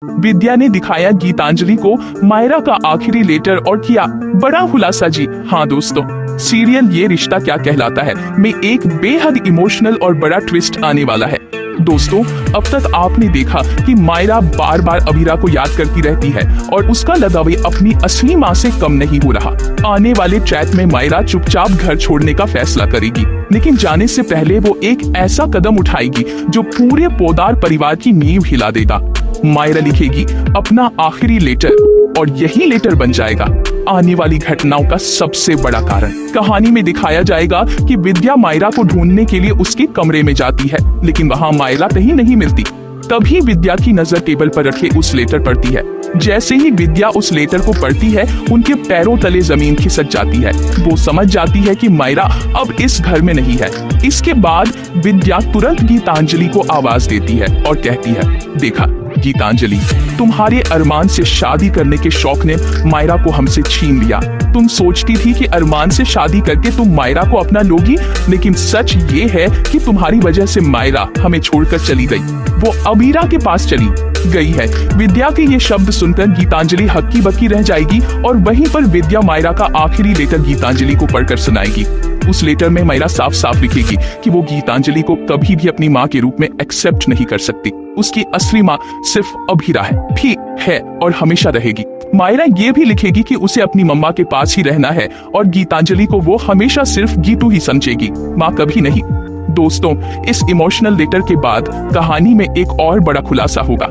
विद्या ने दिखाया गीतांजलि को मायरा का आखिरी लेटर और किया बड़ा खुलासा। जी हाँ दोस्तों, सीरियल ये रिश्ता क्या कहलाता है में एक बेहद इमोशनल और बड़ा ट्विस्ट आने वाला है। दोस्तों, अब तक आपने देखा कि मायरा बार बार अबीरा को याद करती रहती है और उसका लगाव अपनी असली माँ से कम नहीं हो रहा। आने वाले ट्रैक में मायरा चुपचाप घर छोड़ने का फैसला करेगी, लेकिन जाने से पहले वो एक ऐसा कदम उठाएगी जो पूरे पोदार परिवार की नींव हिला देगा। मायरा लिखेगी अपना आखिरी लेटर और यही लेटर बन जाएगा आने वाली घटनाओं का सबसे बड़ा कारण। कहानी में दिखाया जाएगा कि विद्या मायरा को ढूंढने के लिए उसके कमरे में जाती है, लेकिन वहां मायरा कहीं नहीं मिलती। तभी विद्या की नजर टेबल पर रखे उस लेटर पड़ती है। जैसे ही विद्या उस लेटर को पढ़ती है, उनके पैरों तले जमीन खिसक जाती है। वो समझ जाती है कि मायरा अब इस घर में नहीं है। इसके बाद विद्या तुरंत गीतांजलि को आवाज देती है और कहती है, देखा गीतांजलि, तुम्हारे अरमान से शादी करने के शौक ने मायरा को हमसे छीन लिया। तुम सोचती थी कि अरमान से शादी करके तुम मायरा को अपना लोगी, लेकिन सच ये है कि तुम्हारी वजह से मायरा हमें छोड़कर चली गई। वो अबीरा के पास चली गई है। विद्या के ये शब्द सुनकर गीतांजलि हक्की बक्की रह जाएगी और वहीं पर विद्या मायरा का आखिरी लेटर गीतांजलि को पढ़कर सुनाएगी। उस लेटर में मायरा साफ साफ लिखेगी कि वो गीतांजलि को कभी भी अपनी माँ के रूप में एक्सेप्ट नहीं कर सकती। उसकी असली माँ सिर्फ अबीरा है और हमेशा रहेगी। मायरा ये भी लिखेगी कि उसे अपनी मम्मा के पास ही रहना है और गीतांजलि को वो हमेशा सिर्फ गीतू ही समझेगी, माँ कभी नहीं। दोस्तों, इस इमोशनल लेटर के बाद कहानी में एक और बड़ा खुलासा होगा।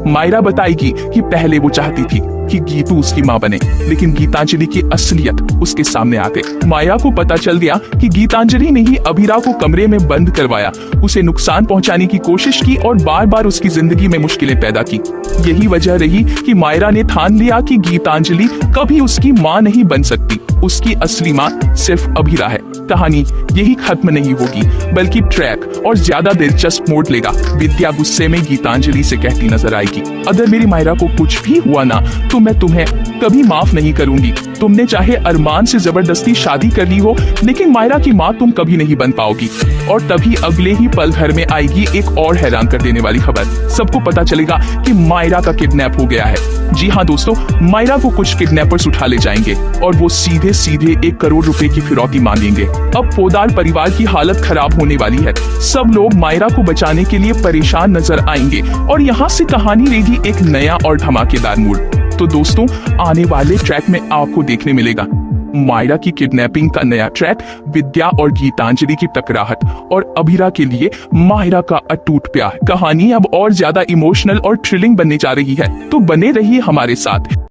मायरा बताएगी कि पहले वो चाहती थी कि गीतू उसकी माँ बने, लेकिन गीतांजलि की असलियत उसके सामने आ गई। माया को पता चल गया कि गीतांजलि ने ही अबीरा को कमरे में बंद करवाया, उसे नुकसान पहुंचाने की कोशिश की और बार बार उसकी जिंदगी में मुश्किलें पैदा की। यही वजह रही कि मायरा ने ठान लिया कि गीतांजलि कभी उसकी माँ नहीं बन सकती। उसकी असली माँ सिर्फ अबीरा है। कहानी यही खत्म नहीं होगी, बल्कि ट्रैक और ज्यादा दिलचस्प मोड़ लेगा। विद्या गुस्से में गीतांजलि से कहती नजर आएगी, अगर मेरी मायरा को कुछ भी हुआ ना तो मैं तुम्हें कभी माफ नहीं करूंगी। तुमने चाहे अरमान से जबरदस्ती शादी कर ली हो, लेकिन मायरा की माँ तुम कभी नहीं बन पाओगी। और तभी अगले ही पल घर में आएगी एक और हैरान कर देने वाली खबर। सबको पता चलेगा कि मायरा का किडनैप हो गया है। जी हाँ दोस्तों, मायरा को कुछ किडनैपर्स उठा ले जाएंगे और वो सीधे 1 करोड़ रुपए की फिरौती मांगेंगे। अब पोदार परिवार की हालत खराब होने वाली है। सब लोग मायरा को बचाने के लिए परेशान नजर आएंगे और यहाँ से कहानी लेगी एक नया और धमाकेदार मोड़। तो दोस्तों, आने वाले ट्रैक में आपको देखने मिलेगा मायरा की किडनैपिंग का नया ट्रैक, विद्या और गीतांजलि की टकराहट और अबीरा के लिए मायरा का अटूट प्यार। कहानी अब और ज्यादा इमोशनल और थ्रिलिंग बनने जा रही है, तो बने रहिए हमारे साथ।